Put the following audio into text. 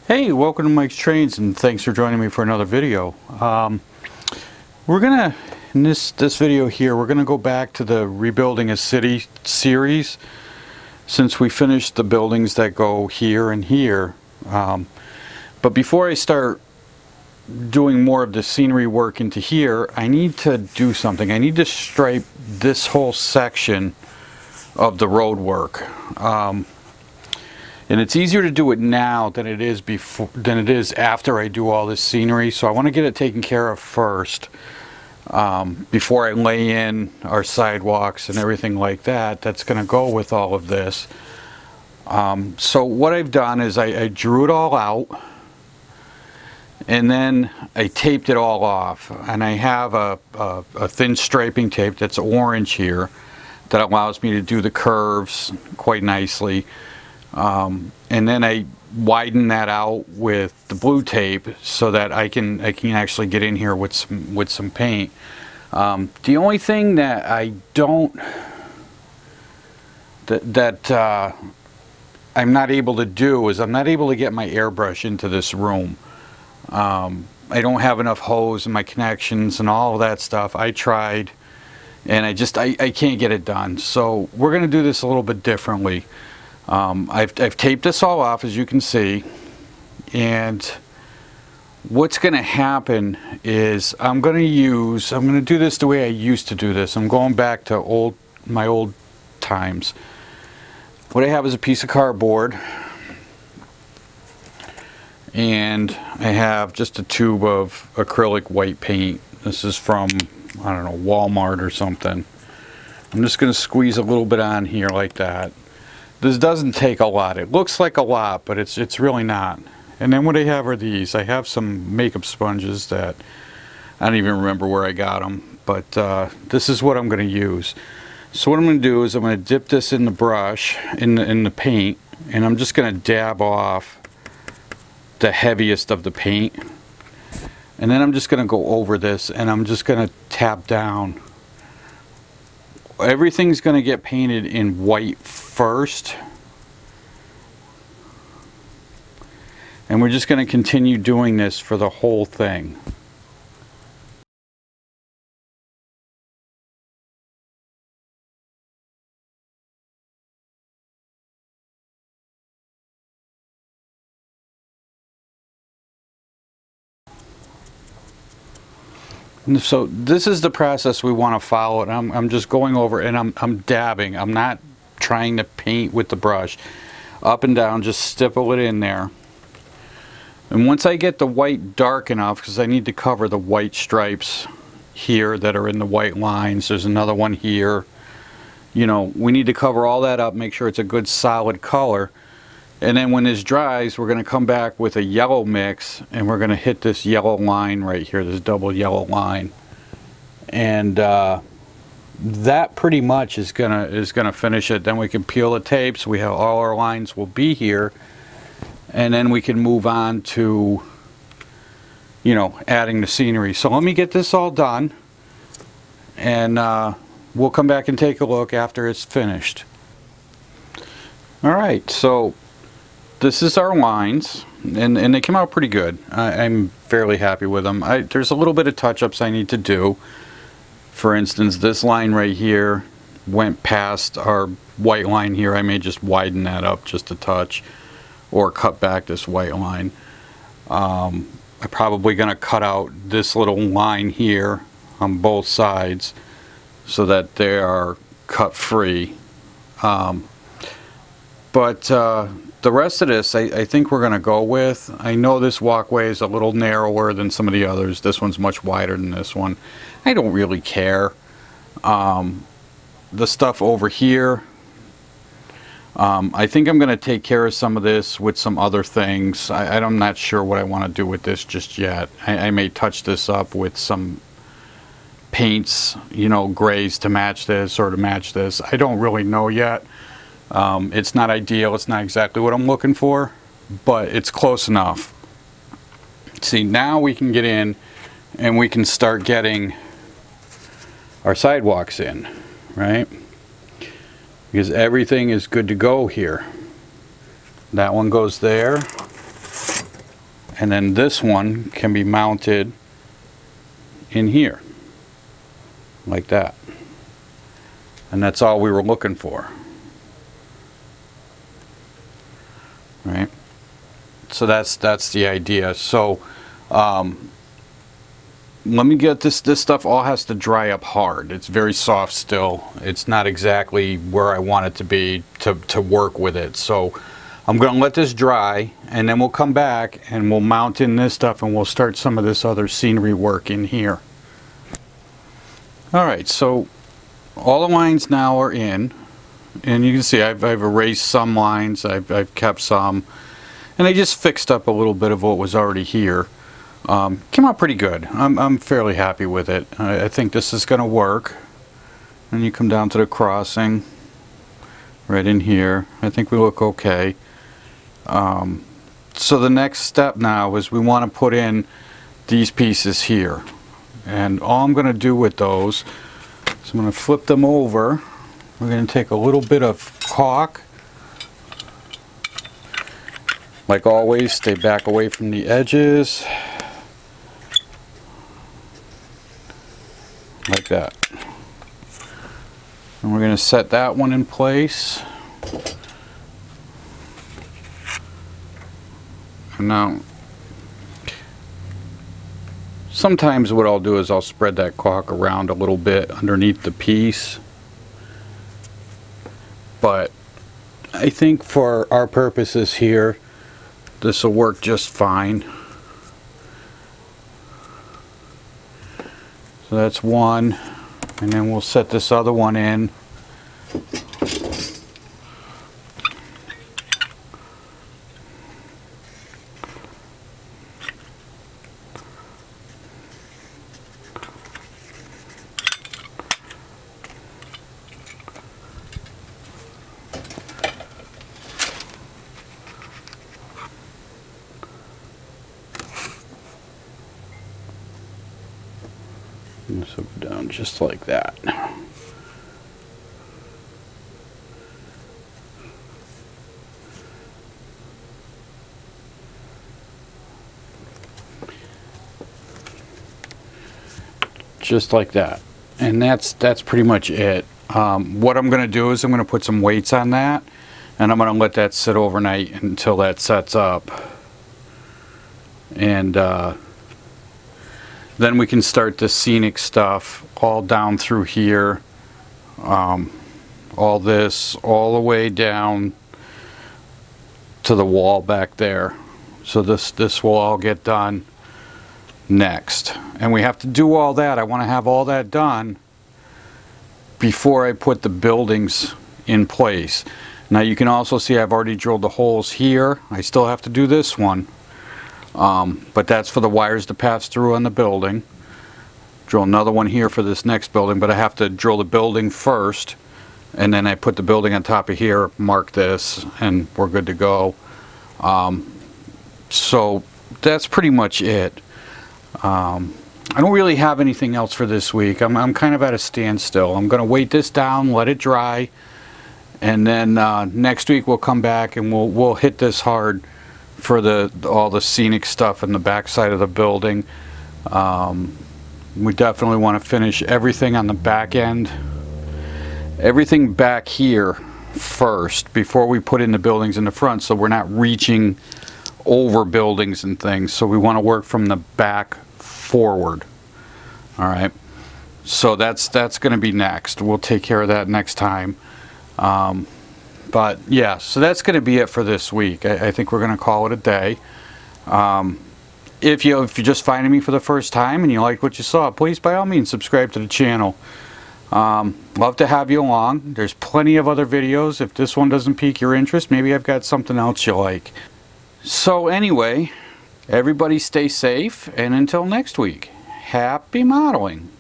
Hey, welcome to Mike's Trains, and thanks for joining me for another video. We're gonna, in this video here, we're gonna go back to the Rebuilding a City series, since we finished the buildings that go here and here. But before I start doing more of the scenery work into here, I need to do something. I need to stripe this whole section of the road work. And it's easier to do it now than it is after I do all this scenery. So I want to get it taken care of first, before I lay in our sidewalks and everything like that. That's going to go with all of this. So what I've done is I drew it all out, and then I taped it all off. And I have a thin striping tape that's orange here that allows me to do the curves quite nicely. And then I widen that out with the blue tape so that I can actually get in here with some paint. The only thing that I don't I'm not able to do is I'm not able to get my airbrush into this room. I don't have enough hose and my connections and all of that stuff. I tried, and I can't get it done. So we're going to do this a little bit differently. I've taped this all off, as you can see, and what's going to happen is I'm going to do this the way I used to do this. I'm going back to my old times. What I have is a piece of cardboard, and I have just a tube of acrylic white paint. This is from, I don't know, Walmart or something. I'm just going to squeeze a little bit on here like that. This doesn't take a lot. It looks like a lot, but it's really not. And then what I have are these. I have some makeup sponges that I don't even remember where I got them, but this is what I'm going to use. So what I'm going to do is I'm going to dip this in the brush, in the paint, and I'm just going to dab off the heaviest of the paint. And then I'm just going to go over this, and I'm just going to tap down. Everything's going to get painted in white first, and we're just going to continue doing this for the whole thing. And so this is the process we want to follow, and I'm just going over, and I'm dabbing. I'm not trying to paint with the brush. Up and down, just stipple it in there. And once I get the white dark enough, because I need to cover the white stripes here that are in the white lines, there's another one here. You know, we need to cover all that up, make sure it's a good solid color. And then when this dries, we're going to come back with a yellow mix, and we're going to hit this yellow line right here, this double yellow line. And that pretty much is gonna finish it. Then we can peel the tapes. We have all our lines will be here, and then we can move on to, you know, adding the scenery. So let me get this all done, and we'll come back and take a look after it's finished. Alright, so this is our lines, and they came out pretty good. I'm fairly happy with them. There's a little bit of touch-ups I need to do. For instance, this line right here went past our white line here. I may just widen that up just a touch, or cut back this white line. I'm probably going to cut out this little line here on both sides so that they are cut free. But the rest of this I think we're going to go with. I know this walkway is a little narrower than some of the others. This one's much wider than this one. I don't really care. The stuff over here, I think I'm going to take care of some of this with some other things. I'm not sure what I want to do with this just yet. I may touch this up with some paints, you know, grays to match this or to match this. I don't really know yet. It's not ideal. It's not exactly what I'm looking for, but it's close enough. See, now we can get in and we can start getting our sidewalks in, right? Because everything is good to go here. That one goes there. And then this one can be mounted in here, like that. And that's all we were looking for. Right? So that's the idea. So let me get this stuff all has to dry up hard. It's very soft still. It's not exactly where I want it to be to work with it. So I'm going to let this dry, and then we'll come back and we'll mount in this stuff, and we'll start some of this other scenery work in here. Alright, so all the lines now are in, and you can see I've erased some lines, I've kept some, and I just fixed up a little bit of what was already here. Came out pretty good. I'm fairly happy with it. I think this is going to work. And you come down to the crossing right in here. I think we look okay. So the next step now is we want to put in these pieces here. And all I'm going to do with those is I'm going to flip them over. We're going to take a little bit of caulk. Like always, stay back away from the edges. Like that. And we're going to set that one in place. And now, sometimes what I'll do is I'll spread that caulk around a little bit underneath the piece. But I think for our purposes here, this will work just fine. So that's one, and then we'll set this other one in. This will go down just like that. Just like that. And that's pretty much it. What I'm going to do is I'm going to put some weights on that, and I'm going to let that sit overnight until that sets up. And then we can start the scenic stuff all down through here. All this, all the way down to the wall back there. So this will all get done next. And we have to do all that. I want to have all that done before I put the buildings in place. Now you can also see I've already drilled the holes here. I still have to do this one. But that's for the wires to pass through on the building. Drill another one here for this next building, but I have to drill the building first, and then I put the building on top of here, mark this, and we're good to go. So that's pretty much it. I don't really have anything else for this week. I'm kind of at a standstill. I'm going to weight this down, let it dry, and then next week we'll come back and we'll hit this hard for all the scenic stuff in the back side of the building. We definitely want to finish everything on the back end, everything back here first before we put in the buildings in the front, so we're not reaching over buildings and things. So we want to work from the back forward. All right, so that's going to be next. We'll take care of that next time. But yeah, so that's going to be it for this week. I think we're going to call it a day. If you're just finding me for the first time and you like what you saw, please by all means subscribe to the channel. Love to have you along. There's plenty of other videos. If this one doesn't pique your interest, maybe I've got something else you like. So anyway, everybody stay safe, and until next week, happy modeling.